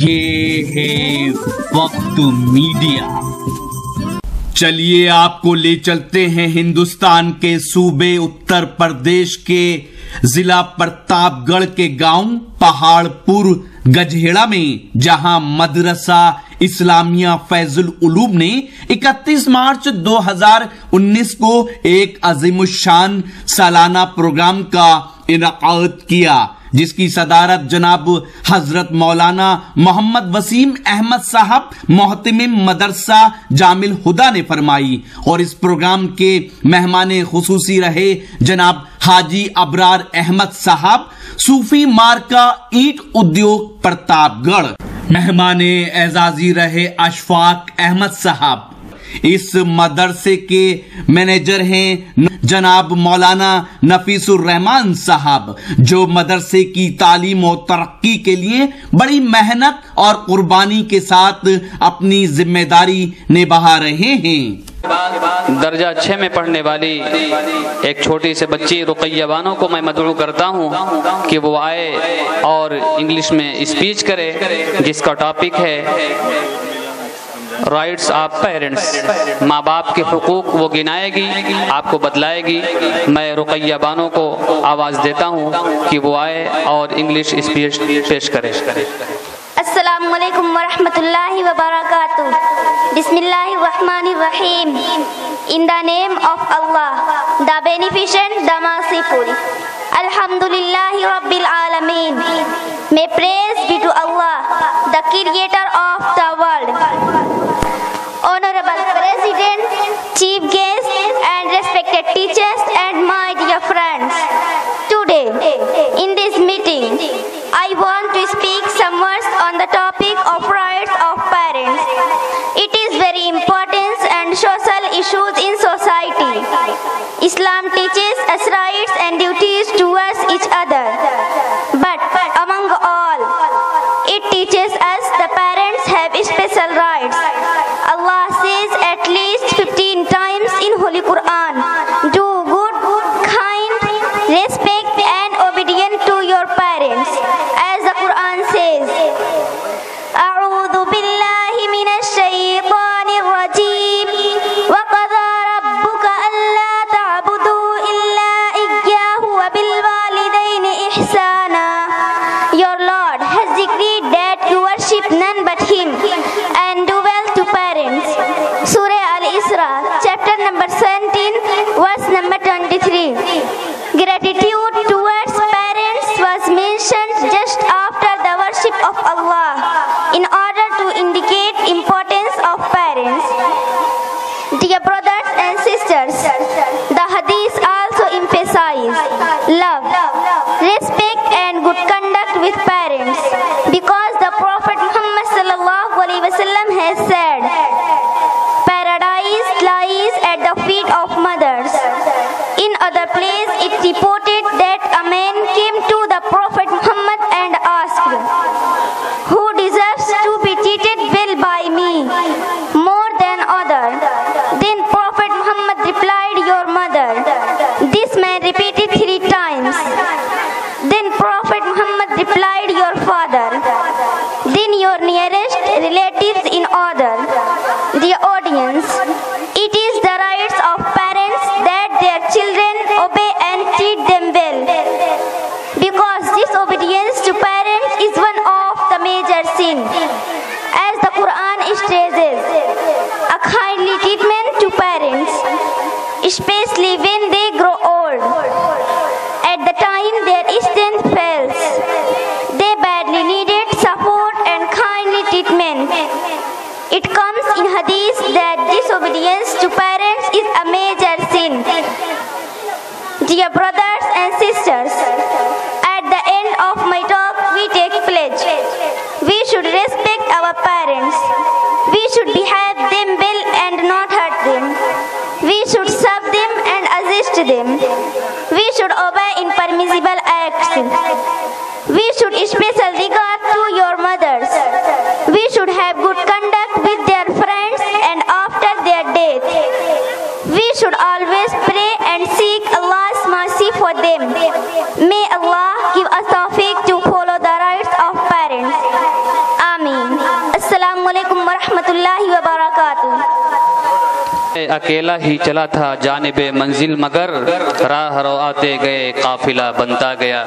یہ ہے وقت میڈیا۔ چلیے آپ کو لے چلتے ہیں ہندوستان کے صوبے اتر پردیش کے ضلع پرتاپ گڑھ کے گاؤں پہاڑ پور گجھیڑا میں، جہاں مدرسہ اسلامیہ فیض العلوم نے 31 مارچ 2019 کو ایک عظیم الشان سالانہ پروگرام کا انعقاد کیا، جس کی صدارت جناب حضرت مولانا محمد وسیم احمد صاحب محتمم مدرسہ جامع الہدیٰ نے فرمائی، اور اس پروگرام کے مہمان خصوصی رہے جناب حاجی ابرار احمد صاحب، صوفی مارکا اینٹ ادیوگ پرتاپ گڑھ۔ مہمان اعزازی رہے اشفاق احمد صاحب۔ اس مدرسے کے مینیجر ہیں جناب مولانا نفیس الرحمان صاحب، جو مدرسے کی تعلیم و ترقی کے لیے بڑی محنت اور قربانی کے ساتھ اپنی ذمہ داری نبھا رہے ہیں۔ درجہ 6 میں پڑھنے والی ایک چھوٹی سے بچی رقیہ بانو کو میں مدعو کرتا ہوں کہ وہ آئے اور انگلش میں اسپیچ کرے، جس کا ٹاپک ہے رائٹس آف پیرنٹس، ماں باپ کے حقوق۔ وہ گنائے گی، آپ کو بتلائے گی۔ میں رقیہ بانو کو آواز دیتا ہوں کہ وہ آئے اور انگلش اسپیچ پیش کرے۔ السلام علیکم ورحمۃ اللہ وبرکاتہ۔ بسم اللہ الرحمن الرحیم۔ In the name of Allah, the Beneficent, the Merciful. Alhamdulillahi Rabbil Alameen. May praise be to Allah, the Creator of the world. Honorable President, Chief Guests, and respected teachers and my dear friends. Today, in this meeting, I want to speak some words on the topic of rights of parents. It is very important and social issues in society. Islam teaches us rights and duties towards each other. But among all, it teaches us the parents have special rights. Allah says at least 15 times in Holy Quran, do good, kind, respect and obedient to your parents. As the Quran says, أعوذ بالله من الشيطان الرجيم وقضى ربك ألا تعبدوا إلا إياه وبالوالدين إحسانا. Your Lord has decreed that you worship none but Him and do well to parents. Surah Al-Isra, chapter number 17, verse number 23. Gratitude towards parents was mentioned just after the worship of Allah in order to indicate importance of parents. Dear brothers and sisters, the hadith also emphasize love, respect and good conduct with parents, because the Prophet Muhammad sallallahu alaihi wasallam has said, paradise lies at the feet of mothers. In other place it reported that a man came to the Prophet Muhammad and asked, who deserves to be treated well by me more than other? Then Prophet Muhammad replied, your mother. This man repeated 3 times. Then Prophet Muhammad replied, your father. Then your nearest relatives in order. Dear audience, it is the rights of parents that their children obey and treat them well, because disobedience to parents is one of the major sin. As the Quran stresses, a kindly treatment to parents, especially when they grow old. At the time their strength fails, they badly needed support and kindly treatment. It comes in hadith that disobedience to parents is a major sin. Dear brothers and sisters, at the end of my talk we take pledge. We should respect our parents. We should behave them well and not hurt them. We should serve them and assist them. We should obey in permissible acts. We should special regard to your mothers. We should have good conduct with their friends and after their death. We should always pray and seek Allah's mercy for them. May Allah give us tawfiq to follow the rights of parents. Ameen. اللہ وبرکاتہ۔ اکیلا ہی چلا تھا جانب منزل مگر راہ رو آتے گئے قافلہ بنتا گیا۔